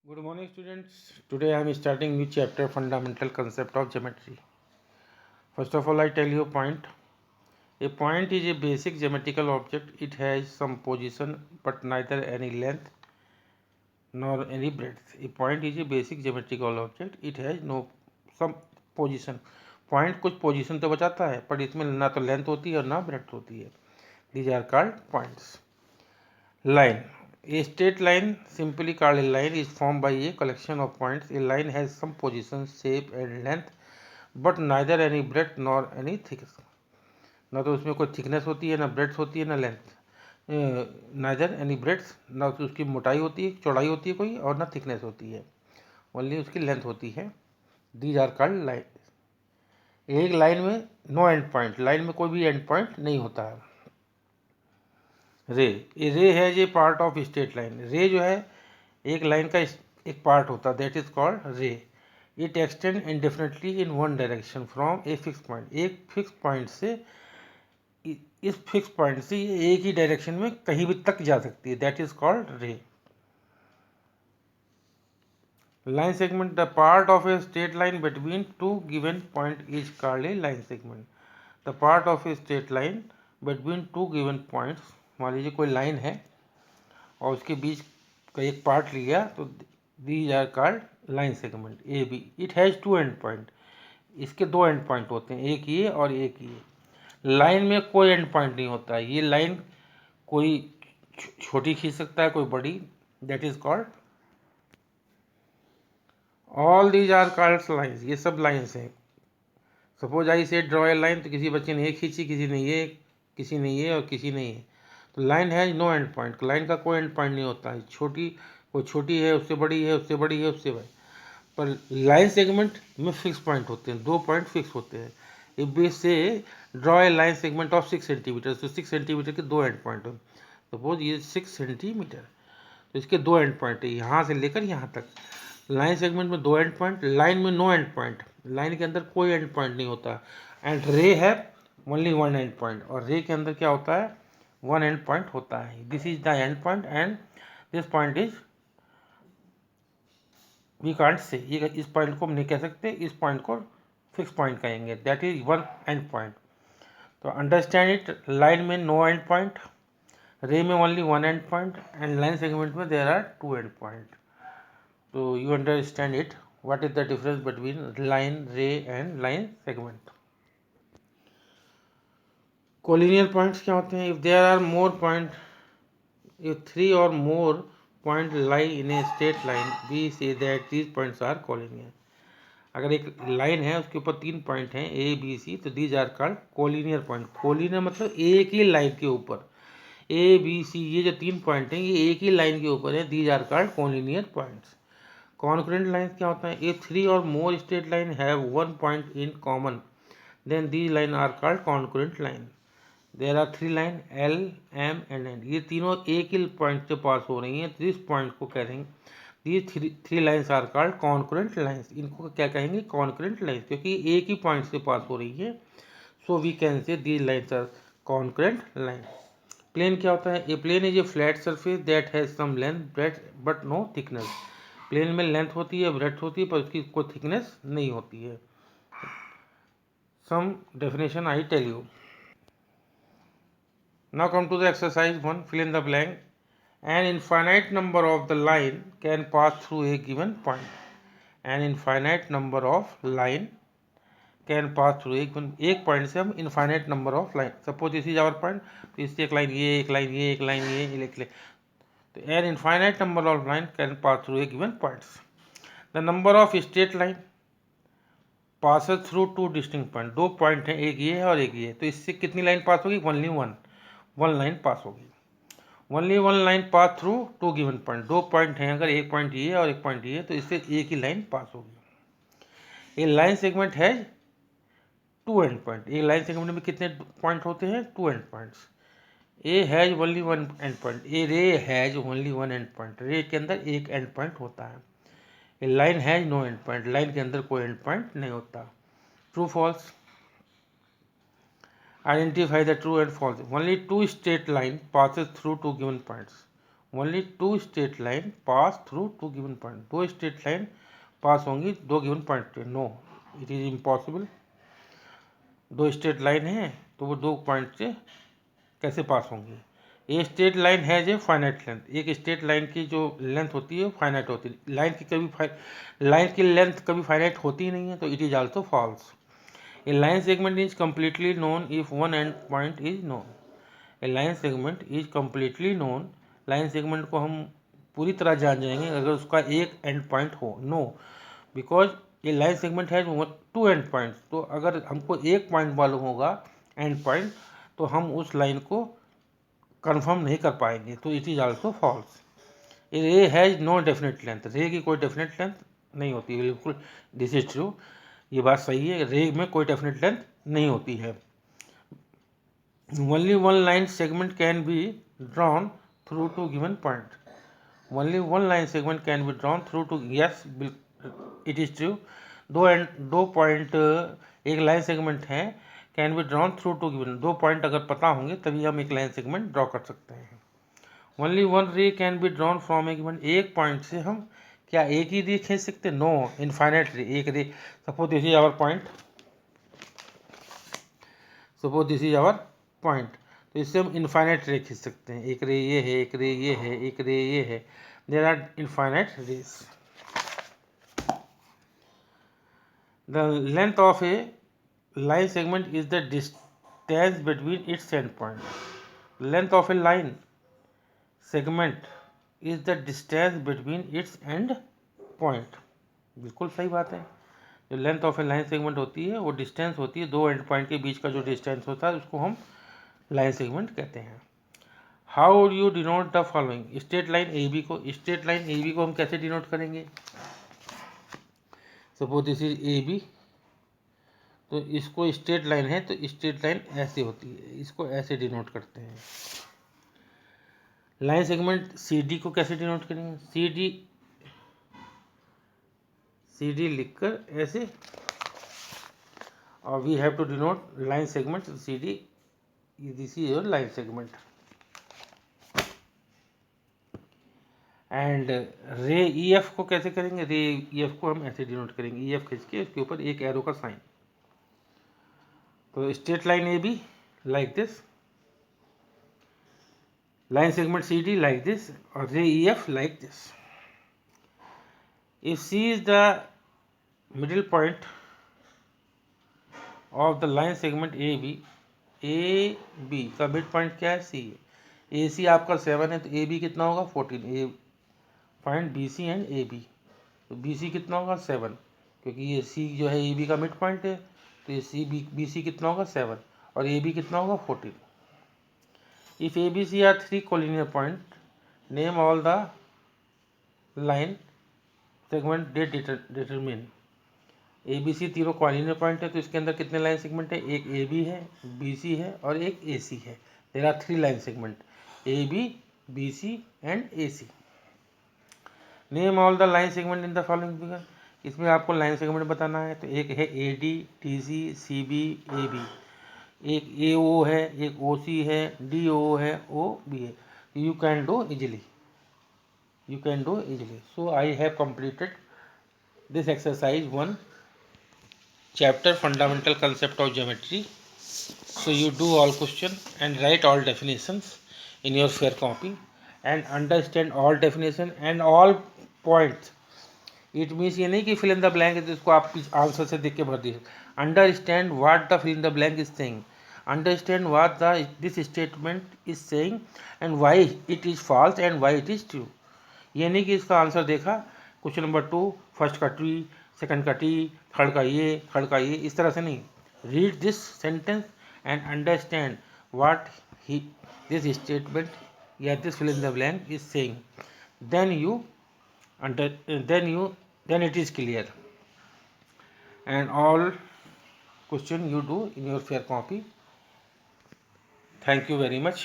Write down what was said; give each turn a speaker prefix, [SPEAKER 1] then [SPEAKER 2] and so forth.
[SPEAKER 1] Good morning, students. Today I am starting new chapter, Fundamental Concept of Geometry. First of all, I tell you a point. A point is a basic geometrical object. It has some position but neither any length nor any breadth. A point is a basic geometrical object. It has no some position. Point कुछ position तो बताता है, पर इसमें ना तो length होती है और ना breadth होती है. These are called points. Line. A straight line, simply called a line, is formed by a collection of points. A line has some position, shape and length, but neither any breadth nor any thickness. ना तो उसमें कोई thickness होती है, ना breadth होती है, ना लेंथ. नाइदर एनी ब्रेड्थ, ना तो उसकी मोटाई होती है, चौड़ाई होती है कोई, और ना थिकनेस होती है, ओनली उसकी लेंथ होती है. These are called line. एक लाइन में नो एंड पॉइंट, लाइन में कोई भी एंड पॉइंट नहीं होता है. रे. रे has a part of straight line. रे जो है एक लाइन का एक पार्ट होता है, दैट इज कॉल्ड रे. It extend indefinitely in one direction from a fix point. एक फिक्स पॉइंट से, इस फिक्स पॉइंट से ये एक ही डायरेक्शन में कहीं भी तक जा सकती है, दैट इज कॉल्ड रे. Line segment. The part of A straight line between two given point is called a line segment. The part of A straight line between two given points. मान लीजिए कोई लाइन है और उसके बीच का एक part लिया, तो these are called line segment. A B. It has two end point. इसके दो एंड पॉइंट होते हैं, एक ये और एक ये. लाइन में कोई एंड पॉइंट नहीं होता है. ये लाइन कोई छोटी खींच सकता है, कोई बड़ी, that is called. All these are called lines. ये सब लाइन्स हैं. सपोज आई से ड्रॉ ए लाइन, तो किसी बच्चे ने ये खींची, किसी ने ये, किसी ने ये और किसी ने ये. तो line has no end point. Line का कोई एंड पॉइंट नहीं होता है. छोटी, कोई छोटी है, उससे बड़ी है, उससे बड़ी है, उससे बड़ी. पर लाइन सेगमेंट में फिक्स पॉइंट होते हैं, दो पॉइंट फिक्स होते हैं. इफ वी से draw a line segment of 6 centimetre, तो 6 सेंटीमीटर के दो एंड पॉइंट हो. सपोज ये 6 सेंटीमीटर, तो इसके दो एंड पॉइंट है, यहाँ से लेकर यहाँ तक. लाइन सेगमेंट में दो एंड पॉइंट, लाइन में नो एंड पॉइंट. लाइन के अंदर कोई एंड पॉइंट नहीं होता. एंड रे है ओनली वन एंड पॉइंट. और रे के अंदर क्या होता है, वन एंड पॉइंट होता है. This is the end point and this point is, we can't say, ये इस पॉइंट को हम नहीं कह सकते, इस पॉइंट को फिक्स पॉइंट कहेंगे, that is one end point. तो अंडरस्टैंड इट. लाइन में नो एंड पॉइंट, रे में only one end point, and line segment में there are two end point. तो you understand it. What is the difference between line, ray and line segment. Collinear points क्या होते हैं. If there are more point, if three or more point lie in a straight line, we say that these points are collinear. अगर एक line है उसके ऊपर तीन point हैं ए बी सी, तो these are called collinear point. Collinear मतलब एक ही लाइन के ऊपर, ए बी सी ये जो तीन पॉइंट हैं ये एक ही लाइन के ऊपर है, these are called collinear points. Concurrent line क्या होता है. इफ थ्री और more straight line have one point in common, then these line are called concurrent line. There are three line L M and N. ये तीनों एक ही point से पास हो रही हैं, तो इस पॉइंट को कह रहे हैं, ये three lines are called concurrent lines. इनको क्या कहेंगे, कॉन्करेंट लाइन्स, क्योंकि एक ही पॉइंट से पास हो रही है. So we can say these lines are concurrent line. Plane क्या होता है. A plane is a flat surface that has some length, breadth but no thickness. Plane में लेंथ होती है, ब्रेड्थ होती है, पर उसकी कोई थिकनेस नहीं होती है. Some definition I tell you. Now come to the exercise 1. Fill in the blank. An infinite number of the line can pass through a given point. An infinite number of line can pass through एक point से हम infinite number of line. Suppose this is our point, तो इससे एक line ये, एक line ये, एक लाइन ये लिख ले. तो an infinite number of line can pass through a given points. The number of straight line passes through two distinct point. दो पॉइंट हैं, एक ये है और एक ये है, तो इससे कितनी लाइन पास होगी, only one. One line pass होगी. Only one line pass through two given point. दो पॉइंट हैं, अगर एक पॉइंट ये है और एक पॉइंट ये है, तो इससे एक ही लाइन पास होगी. ए लाइन सेगमेंट है टू एंड पॉइंट. एक लाइन सेगमेंट में कितने पॉइंट होते हैं, two end points. A has only one end point. A ray has only one end point. Ray के अंदर एक एंड पॉइंट होता है. A line has no end point. Line के अंदर कोई एंड पॉइंट नहीं होता. True false. Identify the true and false. Only two straight line passes through two given points. Only 2 straight line pass through 2 given point, 2 straight line pass होंगी 2 given point पे। No, it is impossible. 2 straight line है तो वो 2 point से कैसे pass होंगी? A straight line has a finite length, एक straight line की जो लेंथ होती है फाइनाइट होती है। लाइन की लेंथ कभी फाइनाइट होती ही नहीं है, तो it is also false. A line segment is completely known if one end point is known. A line segment is completely known, line segment को हम पूरी तरह जान जाएंगे अगर उसका एक एंड पॉइंट हो। नो, बिकॉज ये line segment has 2 end points, तो अगर हमको एक पॉइंट मालूम होगा एंड पॉइंट, तो हम उस लाइन को कंफर्म नहीं कर पाएंगे, तो इट इज आल्सो फॉल्स। रे हैज नो डेफिनेट लेंथ, रे की कोई डेफिनेट लेंथ नहीं होती है, बिल्कुल दिस इज ट्रू, ये बात सही है, रे में कोई डेफिनेट लेंथ नहीं होती है। Only one line segment can be drawn through two given point, only one line segment can be drawn through two, yes it is true. दो पॉइंट एक लाइन सेगमेंट है, can be drawn through two given, 2 point अगर पता होंगे तभी हम एक line segment draw कर सकते हैं। ओनली वन रे can be drawn from A given, एक पॉइंट से हम क्या एक ही रे खींच सकते? नो, इनफाइनाइट रे, एक ray. Suppose this is our point, suppose this is our point, तो इससे हम इनफाइनाइट रे खींच सकते हैं। एक रे ये है, एक रे ये है, एक रे ये है, there are infinite rays. The length of a line segment is the distance between its endpoint. Length of a line segment is the distance between its end point. बिल्कुल सही बात है। जो length of A line segment होती है वो distance होती है, 2 एंड पॉइंट के बीच का जो डिस्टेंस होता है उसको हम लाइन सेगमेंट कहते हैं। How would you denote the following? Straight line A B को, स्ट्रेट लाइन ए बी को हम कैसे डिनोट करेंगे? Suppose this is A B, तो इसको स्ट्रेट लाइन है तो स्ट्रेट लाइन ऐसे होती है, इसको ऐसे डिनोट करते हैं। लाइन सेगमेंट सी डी को कैसे डिनोट करेंगे? सी डी लिखकर ऐसे, और we have to denote line segment C D, this is your line segment. And ray E F को कैसे करेंगे? रे ई एफ को हम ऐसे डिनोट करेंगे, ई एफ खींच के उसके ऊपर एक एरो का साइन। तो straight line A be like this, line segment CD like this, or ray EF like this. If C is the middle point of the line segment AB, AB का mid point क्या है? C है। AC आपका 7 है तो AB कितना होगा? 14। ए point BC and AB, तो BC कितना होगा? 7, क्योंकि ये C जो है AB का मिड पॉइंट है, तो ये BC कितना होगा? 7, और AB कितना होगा? 14। If ABC are 3 collinear points, name all the line segment they determine. ABC तीनों कॉलिनियर पॉइंट है, तो इसके अंदर कितने लाइन सेगमेंट है? एक AB है, BC है और एक AC है। There are 3 line segment, AB, BC and AC। Name all the line segment in the following figure, इसमें आपको लाइन सेगमेंट बताना है। तो एक है AD, TC, CB, AB, एक AO है, एक OC है, DO है, OB है। You can do easily, you can do easily. So I have completed this exercise 1 chapter fundamental concept of geometry. So you do all question and write all definitions in your fair copy and understand all definition and all points. It means ये नहीं कि fill in the blank है तो इसको आप answer से देख के भर दीजिए। Understand what the fill in the blank is saying, understand what the this statement is saying and why it is false and why it is true. ये नहीं कि इसका आंसर देखा, क्वेश्चन नंबर 2 फर्स्ट का टी, सेकंड का T, third का ये, third का ये, इस तरह से नहीं। Read this sentence and understand what ही दिस स्टेटमेंट या this fill in the blank is saying, then it is clear, and all question you do in your fair copy. Thank you very much.